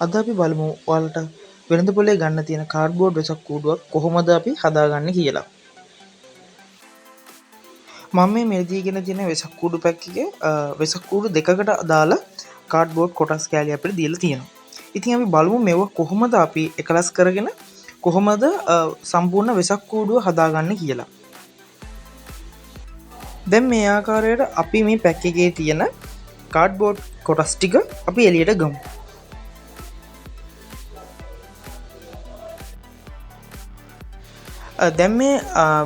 අද අපි බලමු ඔයාලට වෙළඳ පොලේ ගන්න තියෙන කාඩ්බෝඩ් වෙසක් කූඩුවක් කොහොමද අපි හදාගන්නේ කියලා. මම මේ මිලදීගෙන තියෙන වෙසක් කූඩු පැක් එකේ වෙසක් කූඩු දෙකකට අදාළ කාඩ්බෝඩ් කොටස් කෑලි අපිට දීලා තියෙනවා. ඉතින් අපි බලමු මේවා කොහොමද අපි එකලස් කරගෙන කොහොමද සම්පූර්ණ වෙසක් කූඩුව හදාගන්නේ කියලා. දැන් මේ ආකාරයට අපි මේ පැක් එකේ තියෙන කාඩ්බෝඩ් කොටස් ටික අපි එළියට ගමු. දැන් මේ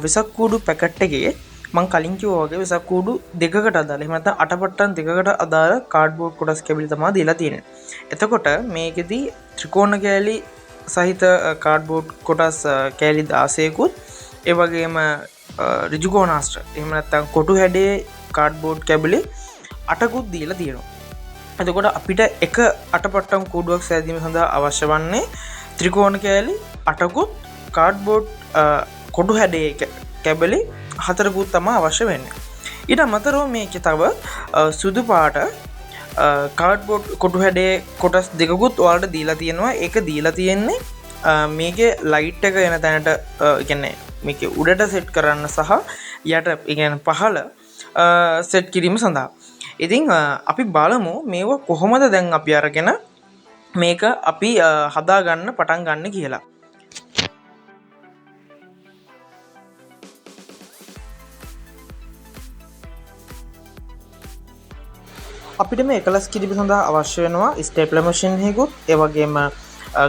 වෙසක් කූඩු පැකට් එකේ මම කලින් කිව්වා වගේ වෙසක් කූඩු දෙකකට අදාළ එහෙම නැත්නම් අටපට්ටම් දෙකකට අදාළ කාඩ්බෝඩ් කොටස් කැබලි තමයි දීලා තියෙන්නේ. එතකොට මේකෙදි ත්‍රිකෝණ කෑලි සහිත කාඩ්බෝඩ් කොටස් කෑලි 16කුත් ඒ වගේම ඍජු කෝණාශ්‍ර එහෙම නැත්නම් කොටු හැඩයේ කාඩ්බෝඩ් කැබලි 8කුත් දීලා තියෙනවා. එතකොට අපිට එක අටපට්ටම් කූඩුවක් සෑදීම සඳහා අවශ්‍ය වන්නේ ත්‍රිකෝණ කෑලි 8කුත් කාඩ්බෝඩ් කොටු හැඩයේ කැබලි 4කුත් තමයි අවශ්‍ය වෙන්නේ. ඊට අමතරව මේකේ තව සුදු පාට කාඩ්බෝඩ් කොටු හැඩයේ කොටස් දෙකකුත් ඔයාලට දීලා තියෙනවා. ඒක දීලා තියෙන්නේ මේකේ ලයිට් එක එන තැනට කියන්නේ මේකේ උඩට සෙට් කරන්න සහ යට කියන්නේ පහළ සෙට් කිරීම සඳහා. ඉතින් අපි බලමු මේවා කොහොමද දැන් අපි අරගෙන මේක අපි හදාගන්න පටන් ගන්න කියලා. අපිට මේ එකලස් කිරීම සඳහා අවශ්‍ය වෙනවා ස්ටේප්ලර් මැෂින් එකකුත් ඒ වගේම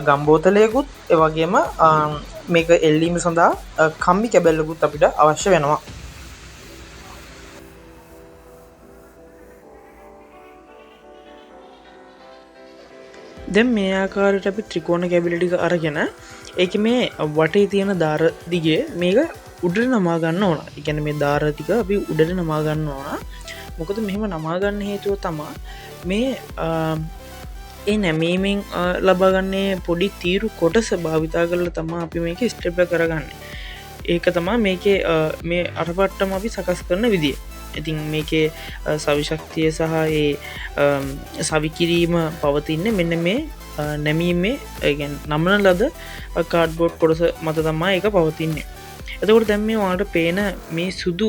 ගම් බෝතලයකුත් ඒ වගේම මේක එල්ලීම සඳහා කම්බි කැබල්ලකුත් අපිට අවශ්‍ය වෙනවා. දැන් මේ ආකාරයට අපි ත්‍රිකෝණ කැබලි ටික අරගෙන ඒකේ මේ වටේ තියෙන දාර දිගේ මේක උඩට නමා ගන්න ඕන. ඒ කියන්නේ මේ දාර ටික අපි උඩට නමා ගන්න ඕන. මොකද මෙහෙම නමා ගන්න හේතුව තමා මේ ඒ නැමීමෙන් ලබාගන්නේ පොඩි තීරු කොටස භාවිතා කරලා තමා අපි මේක ස්ටෙප්ලර් කරගන්නේ. ඒක තමා මේකේ මේ අටපට්ටම අපි සකස් කරන විදිය. ඉතින් මේකේ සවිශක්තිය සහ ඒ සවිකිරීම පවතින්නේ මෙන්න මේ නැමීමේ ඒ කියන්නේ නමන ලද කාඩ්බෝඩ් කොටස මත තමයි ඒක පවතින්නේ. එතකොට දැන් මේ ඔයාලට පේන මේ සුදු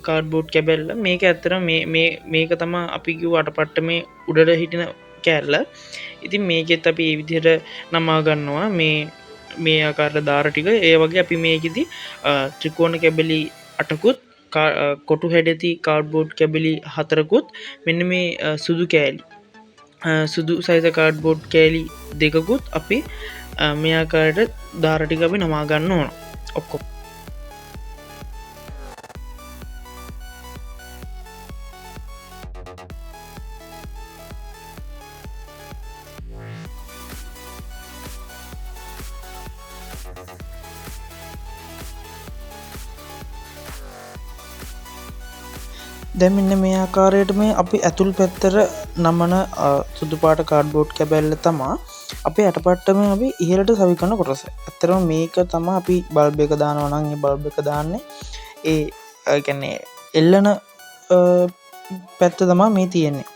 කාඩ්බෝඩ් කැබැල්ල මේක ඇත්තටම මේක තමයි අපි කිව්ව අටපට්ටමේ උඩට හිටින කෑල්ල. ඉතින් මේකෙත් අපි මේ විදිහට නමා ගන්නවා මේ ආකාරයට දාර ටික. ඒ වගේ අපි මේකෙදි ත්‍රිකෝණ කැබලි 8කුත් කොටු හැඩති කාඩ්බෝඩ් කැබලි 4කුත් මෙන්න මේ සුදු කෑලි සුදු සයිස කාඩ්බෝඩ් කෑලි දෙකකුත් අපි මේ ආකාරයට දාර ටික අපි නමා ගන්න ඕන ඔක්කොම. දැන් මෙන්න මේ ආකාරයට මේ අපි ඇතුල් පැත්තට නමන සුදු පාට කාඩ්බෝඩ් කැබැල්ල තමයි අපේ අටපට්ටමේ අපි ඉහළට සවි කරන කොටස. ඇත්තටම මේක තමයි අපි බල්බ් එක දානවා නම් ඒ බල්බ් එක දාන්නේ ඒ කියන්නේ එල්ලන පැත්ත තමයි මේ තියෙන්නේ.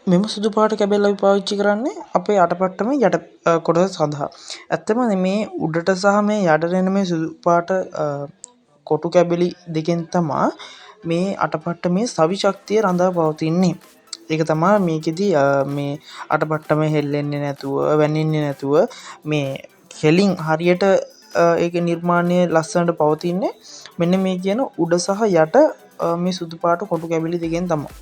මෙම සුදු පාට කැබැල්ල අපි පාවිච්චි කරන්නේ අපේ අටපට්ටමේ යට කොටස සඳහා. ඇත්තම මේ උඩට සහ මේ යටට එන මේ සුදු පාට කොටු කැබලි දෙකෙන් තමයි මේ අටපට්ටමේ සවි ශක්තිය රඳා පවතින්නේ. ඒක තමයි මේකෙදි මේ අටපට්ටමේ හෙල්ලෙන්නේ නැතුව වැනෙන්නේ නැතුව මේ හෙලින් හරියට ඒක නිර්මාණය ලස්සනට පවතින්නේ මෙන්න මේ කියන උඩ සහ යට මේ සුදු පාට කොටු කැබලි දෙකෙන් තමයි.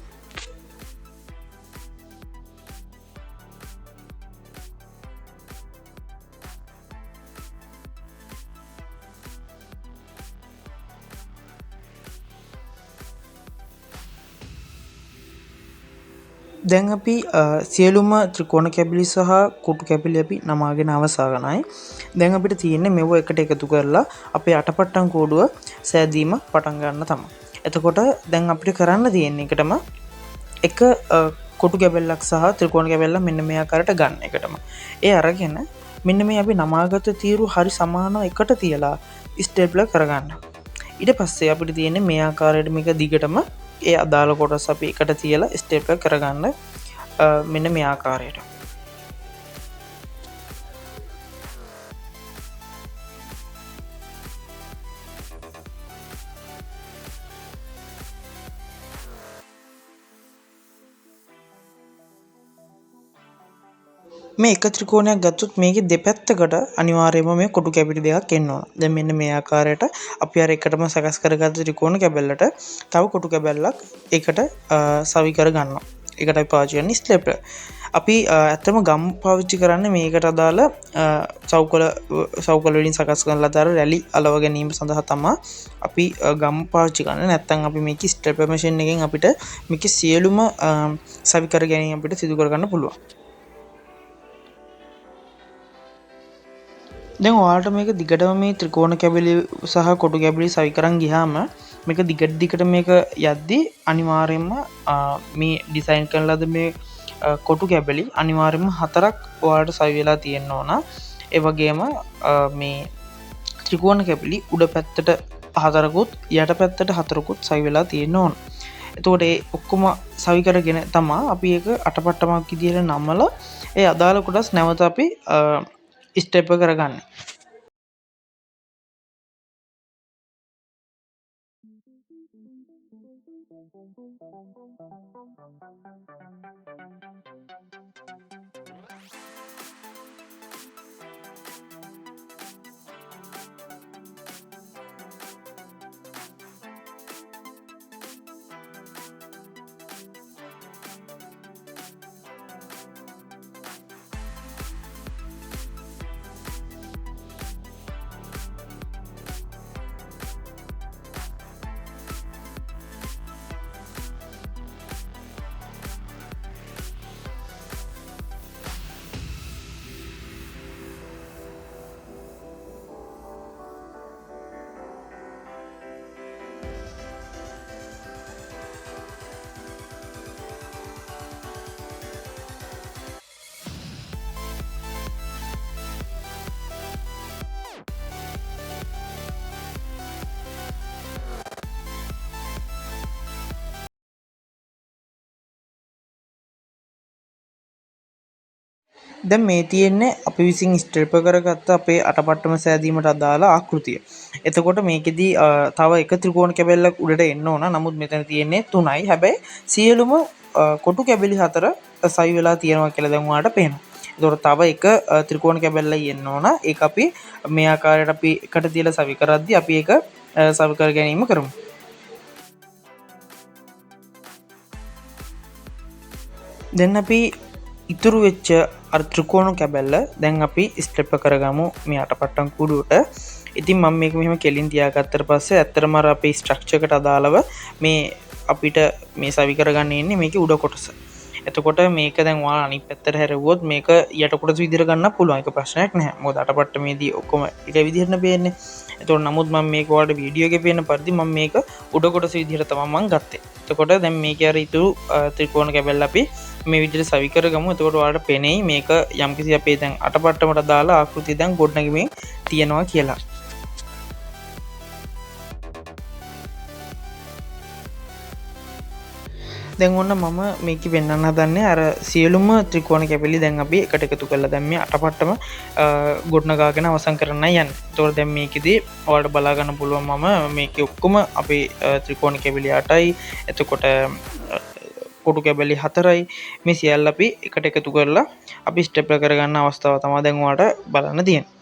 දැන් අපි සියලුම ත්‍රිකෝණ කැබලි සහ කොටු කැබලි අපි නමාගෙන අවසానයි. දැන් අපිට තියෙන්නේ මෙව එකට එකතු කරලා අපේ අටපට්ටම් කෝඩුව සෑදීම පටන් ගන්න තමයි. එතකොට දැන් අපිට කරන්න තියෙන්නේ එකටම එක කොටු කැබල්ලක් සහ ත්‍රිකෝණ කැබල්ලක් මෙන්න මේ ආකාරයට ගන්න එකටම. ඒ අරගෙන මෙන්න මේ අපි නමාගත තීරු හරි සමානව එකට තියලා ස්ටේප්ලර් කරගන්න. ඊට පස්සේ අපිට තියෙන්නේ මේ ආකාරයට මේක දිගටම ඒ අදාළ කොටස් අපි එකට තියලා ස්ටෙප් එක කරගන්න මෙන්න මේ ආකාරයට. මේ එක ත්‍රිකෝණයක් ගත්තොත් මේකේ දෙපැත්තකට අනිවාර්යයෙන්ම මේ කොටු කැබලි දෙකක් එන්න ඕන. දැන් මෙන්න මේ ආකාරයට අපි අර එකටම සකස් කරගත්ත ත්‍රිකෝණ කැබල්ලට තව කොටු කැබල්ලක් එකට සවි කර ගන්නවා. ඒකට අපි පාවිච්චි කරන්නේ ස්ටෙප්ලර්. අපි ඇත්තම ගම් පාවිච්චි කරන්නේ මේකට අදාළ සවුකල වලින් සකස් කරන ලද රැලි අලව ගැනීම සඳහා තමයි අපි ගම් පාවිච්චි කරන්නේ. නැත්නම් අපි මේක ස්ටෙප්ලර් මැෂින් එකෙන් අපිට මේකේ සියලුම සවි කර ගැනීම අපිට සිදු කර ගන්න පුළුවන්. දැන් ඔයාලට මේක දිගටම මේ ත්‍රිකෝණ කැබලි සහ කොටු කැබලි සවි කරන් ගියාම මේක දිගට මේක යද්දී අනිවාර්යයෙන්ම මේ ඩිසයින් කරන ලද මේ කොටු කැබලි අනිවාර්යයෙන්ම 4ක් ඔයාලට සවි වෙලා තියෙන්න ඕන. ඒ වගේම මේ ත්‍රිකෝණ කැබලි උඩ පැත්තට 4කුත් යට පැත්තට 4කුත් සවි වෙලා තියෙන්න ඕන. එතකොට ඒ ඔක්කොම සවි කරගෙන තමයි අපි ඒක අටපට්ටමක් විදිහට නමලා ඒ අදාළ කොටස් නැවත අපි ස්ටෙප් එක කරගන්න. දැන් මේ තියෙන්නේ අපි විසින් ස්ටෙප් කරගත්ත අපේ අටපට්ටම සෑදීමට අදාළ ආකෘතිය. එතකොට මේකෙදි තව එක ත්‍රිකෝණ කැබල්ලක් උඩට එන්න ඕන. නමුත් මෙතන තියෙන්නේ 3යි. හැබැයි සියලුම කොටු කැබලි 4 සවි වෙලා තියෙනවා කියලා දැන් ඔයාලට පේනවා. එතකොට තව එක ත්‍රිකෝණ කැබල්ලයි එන්න ඕන. ඒක අපි මේ ආකාරයට අපි එකට තියලා සවි කරද්දී අපි ඒක සවි කර ගැනීම කරමු. දැන් අපි ඉතුරු වෙච්ච අර ත්‍රිකෝණ කැබැල්ල දැන් අපි ස්ටෙප් කරගමු මේ අටපට්ටම් කුඩුවට. ඉතින් මම මේක මෙහෙම කෙලින් තියාගත්තට පස්සේ ඇත්තටම අර අපේ ස්ට්‍රක්චර් එකට අදාළව මේ අපිට මේ සවි කරගන්න ඉන්නේ මේකේ උඩ කොටස. එතකොට මේක දැන් ඔයාලා අනිත් පැත්තට හැරෙවුවොත් මේක යට කොටස විදිහට ගන්න පුළුවන්. ඒක ප්‍රශ්නයක් නැහැ. මොකද අටපට්ටමේදී ඔක්කොම ඊට විදිහට පේන්නේ. එතකොට නමුත් මම මේක ඔයාලට වීඩියෝ එකේ පේන පරිදි මම මේක උඩ කොටස විදිහට තමයි මම ගත්තේ. එතකොට දැන් මේකේ අර ඉතුරු ත්‍රිකෝණ කැබැල්ල අපි මේ විදිහට සවි කරගමු. එතකොට ඔයාලට පේනෙයි මේක යම්කිසි අපේ දැන් අටපට්ටමට දාලා ආකෘතිය දැන් ගොඩනැගෙමින් තියෙනවා කියලා. දැන් ඔන්න මම මේක පෙන්වන්න හදන්නේ අර සියලුම ත්‍රිකෝණ කැපිලි දැන් අපි එකට එකතු කරලා දැන් මේ අටපට්ටම ගොඩනගාගෙන අවසන් කරන්නයි යන්නේ. ඒතකොට දැන් මේකෙදි ඔයාලට බලා ගන්න පුළුවන් මම මේකේ ඔක්කොම අපේ ත්‍රිකෝණ කැපිලි 8යි. එතකොට කොටු කැබලි 4යි. මේ සියල්ල අපි එකට එකතු කරලා අපි ස්ටෙප් එක කරගන්න අවස්ථාව තමයි දැන් ඔයාලට බලන්න තියෙන්නේ.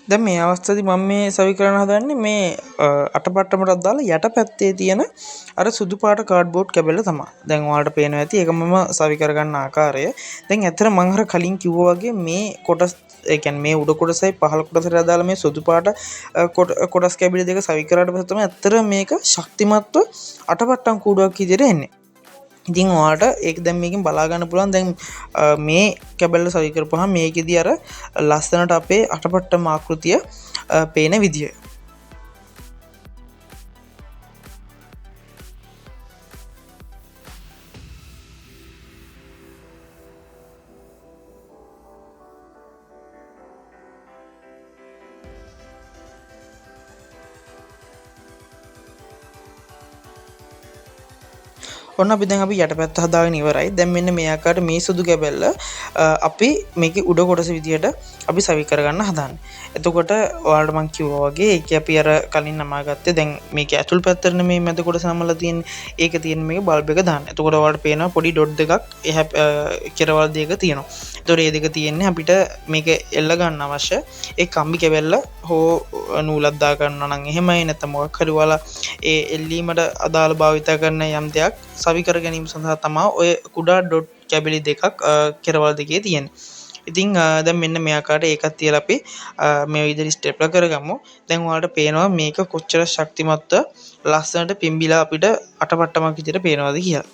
දැන් මේ අවස්ථාවේදී මම මේ සවි කරන්න හදන්නේ මේ අටපට්ටමටත් දාලා යට පැත්තේ තියෙන අර සුදු පාට කාඩ්බෝඩ් කැබල්ල තමයි. දැන් ඔයාලට පේනවා ඇති ඒක මම සවි කරගන්න ආකාරය. දැන් ඇත්තට මම අර කලින් කිව්වා වගේ මේ කොටස් ඒ කියන්නේ මේ උඩ කොටසයි පහළ කොටසට දාලා මේ සුදු පාට කොටස් කැබලි දෙක සවි කරාට පස්සේ තමයි ඇත්තට මේක ශක්තිමත්ව අටපට්ටම් කූඩුවක් විදිහට එන්නේ. ඉතින් ඔයාලට ඒක දැන් මේකෙන් බලා ගන්න පුළුවන්. දැන් මේ කැබල්ල සවි කරපුවාම මේකෙදී අර ලස්සනට අපේ අටපට්ටම ආකෘතිය පේන විදිය. ඔන්න අපි දැන් අපි යටපැත්ත හදාගෙන ඉවරයි. දැන් මෙන්න මේ ආකාරයට මේ සුදු කැබල්ල අපි මේකේ උඩ කොටස විදියට අපි සවි කරගන්න හදන්නේ. එතකොට ඔයාලට මම කිව්වා වගේ ඒක අපි අර කලින් නමාගත්තේ දැන් මේකේ ඇතුල් පැත්තට මේ මැද කොටස නමලා තියෙන්නේ. ඒක තියෙන මේක බල්බ් එක දාන්න. එතකොට ඔයාලට පේනවා පොඩි ඩොට් දෙකක් එහා කෙරවල් දෙක තියෙනවා. එතකොට මේ දෙක තියෙන්නේ අපිට මේක එල්ල ගන්න අවශ්‍ය ඒ කම්බි කැබල්ල හෝ නූලක් දා ගන්නවා නම් එහෙමයි නැත්නම් මොකක් හරි ඔයාලා ඒ එල්ලීමට අදාළ භාවිත කරන යම් දෙයක් සවි කර ගැනීම සඳහා තමයි ඔය කුඩා ඩොට් කැබලි දෙකක් කෙරවල් දෙකේ තියෙන්නේ. ඉතින් දැන් මෙන්න මේ ආකාරයට ඒකත් තියලා අපි මේ විදිහට ස්ටෙප්ලර් කරගමු. දැන් ඔයාලට පේනවා මේක කොච්චර ශක්තිමත්ව ලස්සනට පිම්බිලා අපිට අටපට්ටමක් විදිහට පේනවාද කියලා.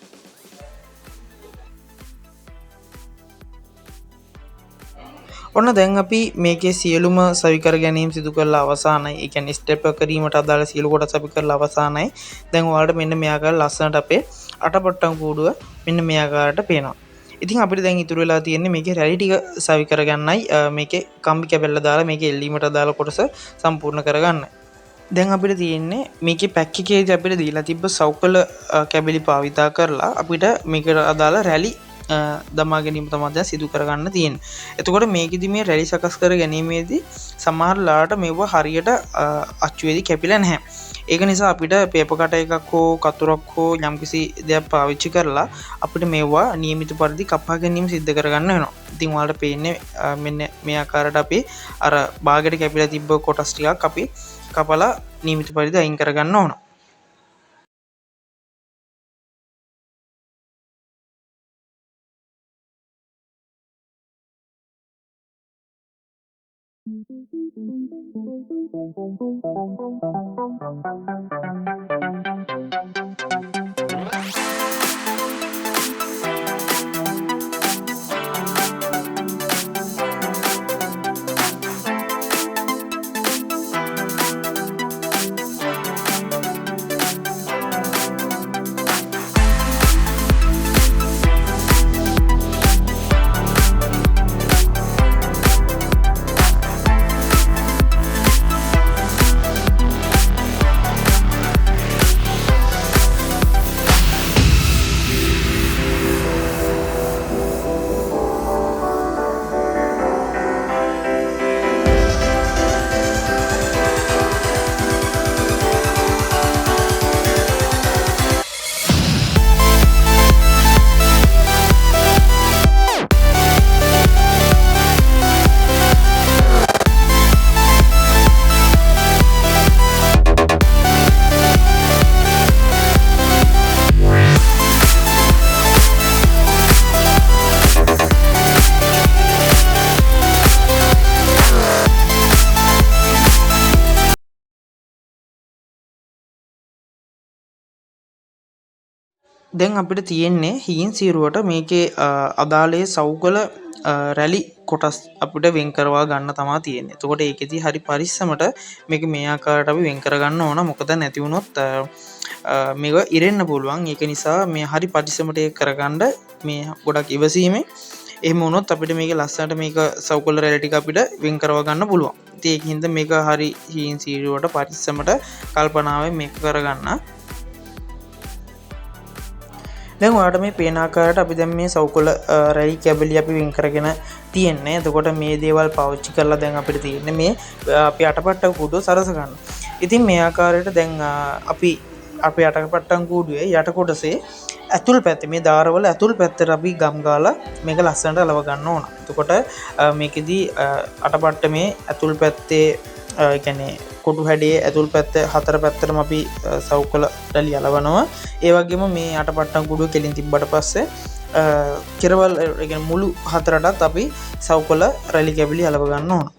ඔන්න දැන් අපි මේකේ සියලුම සවි කර ගැනීම සිදු කරලා අවසానයි. ඒ කියන්නේ ස්ටෙප් කිරීමට අදාළ සියලු කොටස් අපි කරලා අවසానයි. දැන් ඔයාලට මෙන්න මේ ආකාරයට ලස්සනට අපේ අටපට්ටම් කූඩුව මෙන්න මේ ආකාරයට පේනවා. ඉතින් අපිට දැන් ඉතුරු වෙලා තියෙන්නේ මේකේ රැලි ටික සවි කරගන්නයි මේකේ කම්බි කැබල්ල දාලා මේකේ එල්ලීමට අදාළ කොටස සම්පූර්ණ කරගන්නයි. දැන් අපිට තියෙන්නේ මේකේ පැක් එකේදී අපිට දීලා තිබ්බ සවුකල කැබලි භාවිතා කරලා අපිට මේකට අදාළ රැලි දමා ගැනීම තමයි දැන් සිදු කරගන්න තියෙන්නේ. එතකොට මේකෙදි මේ රැලි සකස් කර ගැනීමේදී සමහර ලාට මේව හරියට අච්චුවේදී කැපිලා නැහැ. ඒක නිසා අපිට පේපර් කටර් එකක් හෝ කතුරක් හෝ යම්කිසි දෙයක් පාවිච්චි කරලා අපිට මේවා නියමිත පරිදි කපා ගැනීම සිද්ධ කරගන්න වෙනවා. ඉතින් ඔයාලට පේන්නේ මෙන්න මේ ආකාරයට අපි අර බාගෙට කැපිලා තිබ්බ කොටස් ටිකක් අපි කපලා නියමිත පරිදි අයින් කරගන්න ඕන. දැන් අපිට තියෙන්නේ හීන් සීරුවට මේකේ අදාළේ සවුගල රැලි කොටස් අපිට වෙන් කරවා ගන්න තමා තියෙන්නේ. එතකොට ඒකෙදි හරි පරිස්සමට මේක මේ ආකාරයට අපි වෙන් කරගන්න ඕන. මොකද නැති වුණොත් මේක ඉරෙන්න පුළුවන්. ඒක නිසා මේ හරි පරිස්සමට ඒක කරගන්න මේ ගොඩක් ඉවසීමෙන් එහෙම වුණොත් අපිට මේක ලස්සනට මේක සවුගල රැලි ටික අපිට වෙන් කරවා ගන්න පුළුවන්. ඉතින් ඒකින්ද මේක හරි හීන් සීරුවට පරිස්සමට කල්පනාවෙන් මේක කරගන්න. දැන් ඔයාලට මේ පේන ආකාරයට අපි දැන් මේ සවුකොළ රැලි කැබලි අපි වෙන් කරගෙන තියෙන්නේ. එතකොට මේ දේවල් පාවිච්චි කරලා දැන් අපිට තියෙන්නේ මේ අපි අටපට්ටම් කූඩුව සරස ගන්න. ඉතින් මේ ආකාරයට දැන් අපි අපේ අටපට්ටම් කූඩුවේ යට කොටසේ ඇතුල් පැත්තේ මේ දාරවල ඇතුල් පැත්තට අපි ගම් ගාලා මේක ලස්සනට අලව ගන්න ඕන. එතකොට මේකෙදි අටපට්ටමේ ඇතුල් පැත්තේ කියන්නේ කොටු හැඩේ ඇතුල් පැත්ත හතර පැත්තටම අපි සවුකොළ රැලි අලවනවා. ඒ වගේම මේ අටපට්ටම් කුඩුව කෙලින් තිබ්බට පස්සේ කෙරවල් මුළු හතරටත් අපි සවුකොළ රැලි කැබලි අලව ගන්න ඕන.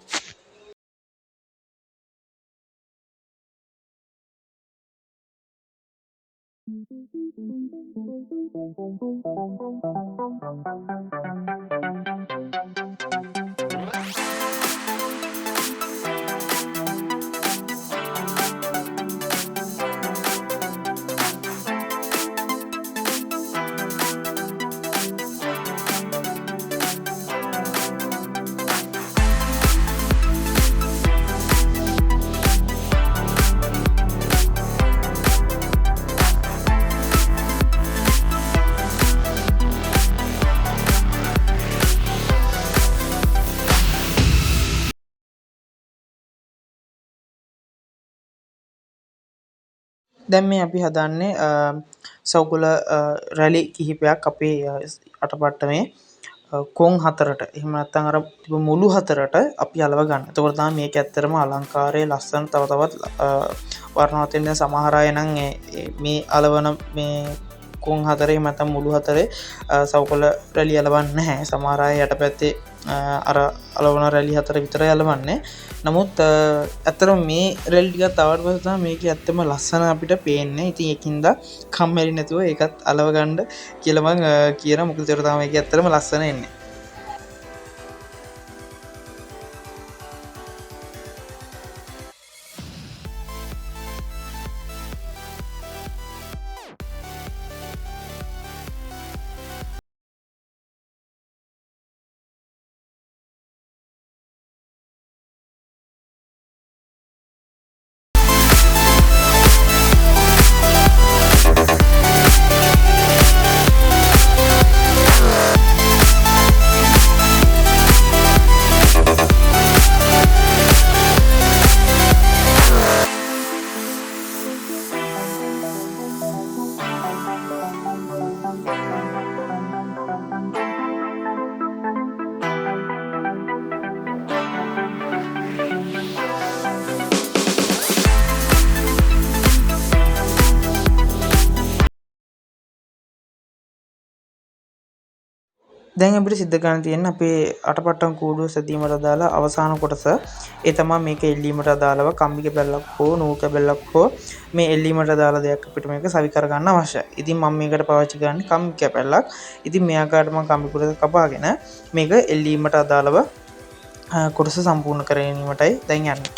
දැන් මේ අපි හදන්නේ සවුකොළ රැලි කිහිපයක් අපේ අටපට්ටමේ කොන් හතරට එහෙම නැත්නම් අර මුළු හතරට අපි අලව ගන්න. එතකොට තමයි මේක ඇත්තටම අලංකාරයේ ලස්සන තව තවත් වර්ණවත් වෙන සමහර අය නම් මේ අලවන මේ කොන් හතරේ නැත්නම් මුළු හතරේ සවුකොළ රැලි අලවන්නේ නැහැ. සමහර අය යටපැත්තේ අර අලවන රැලි හතර විතරයි අලවන්නේ. නමුත් ඇත්තටම මේ රැලි ටිකත් ආවට පස්සේ තමයි මේකේ ඇත්තම ලස්සන අපිට පේන්නේ. ඉතින් ඒකින්ද කම්මැලි නැතුව ඒකත් අලව ගන්න කියලා මම කියනවා. මොකද ඒතර තමයි මේකේ ඇත්තටම ලස්සන එන්නේ. දැන් අපිට සිද්ධ කරන්න තියෙන්නේ අපේ අටපට්ටම් කූඩුව සැදීමට අදාළ අවසාන කොටස. ඒ තමයි මේක එල්ලීමට අදාළව කම්බි කැබැල්ලක් හෝ නූල් කැබැල්ලක් හෝ මේ එල්ලීමට අදාළ දෙයක් අපිට මේක සවි කරගන්න අවශ්‍යයි. ඉතින් මම මේකට පාවිච්චි කරන්නේ කම්බි කැබැල්ලක්. ඉතින් මේ ආකාරයට මම කම්බි කුඩක කපාගෙන මේක එල්ලීමට අදාළව කොටස සම්පූර්ණ කර ගැනීමටයි දැන් යන්නේ.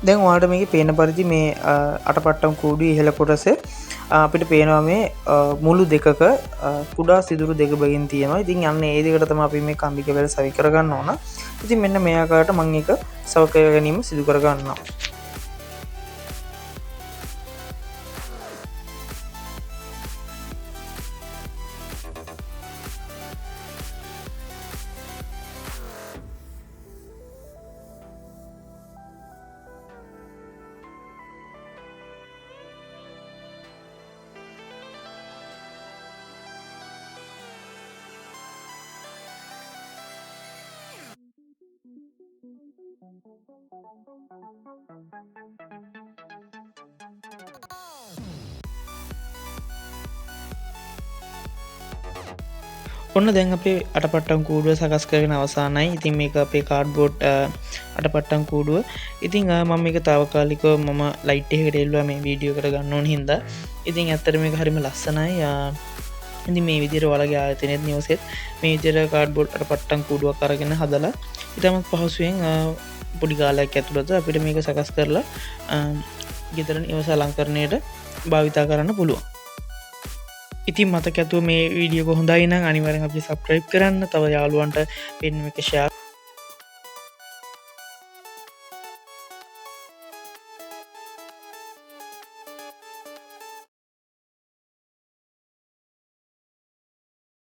දැන් ඔයාලට මේකේ පේන පරිදි මේ අටපට්ටම් කූඩුවේ ඉහළ කොටසේ අපිට පේනවා මේ මුළු දෙකක කුඩා සිදුරු දෙක බැගින් තියෙනවා. ඉතින් යන්නේ ඒ දෙකට තමයි අපි මේ කම්බි කැබැල්ල සවි කරගන්න ඕන. ඉතින් මෙන්න මේ ආකාරයට මම ඒක සව කර ගැනීම සිදු කර ගන්නවා. ඔන්න දැන් අපේ අටපට්ටම් කූඩුව සකස් කරගෙන අවසානයි. ඉතින් මේක අපේ කාඩ්බෝඩ් අටපට්ටම් කූඩුව. ඉතින් මම මේක තාවකාලිකව මම ලයිට් එකකට එල්ලුවා මේ වීඩියෝ එකට ගන්න ඕන හින්දා. ඉතින් ඇත්තට මේක හරිම ලස්සනයි. ඉතින් මේ විදිහට ඔයාලගේ ආයතනයේත් නිවසෙත් මේ විදිහට කාඩ්බෝඩ් අටපට්ටම් කූඩුවක් අරගෙන හදලා ඉතාමත් පහසුවෙන් පොඩි කාලයක් ඇතුළත අපිට මේක සකස් කරලා ගෙදර නිවස අලංකරණයට භාවිතා කරන්න පුළුවන්. ඉතින් මතක ඇතුව මේ වීඩියෝ හොඳයි නම් අනිවාර්යෙන් අපිට සබ්ස්ක්‍රයිබ් කරන්න, තව යාළුවන්ට පෙන්න මේක ෂෙයා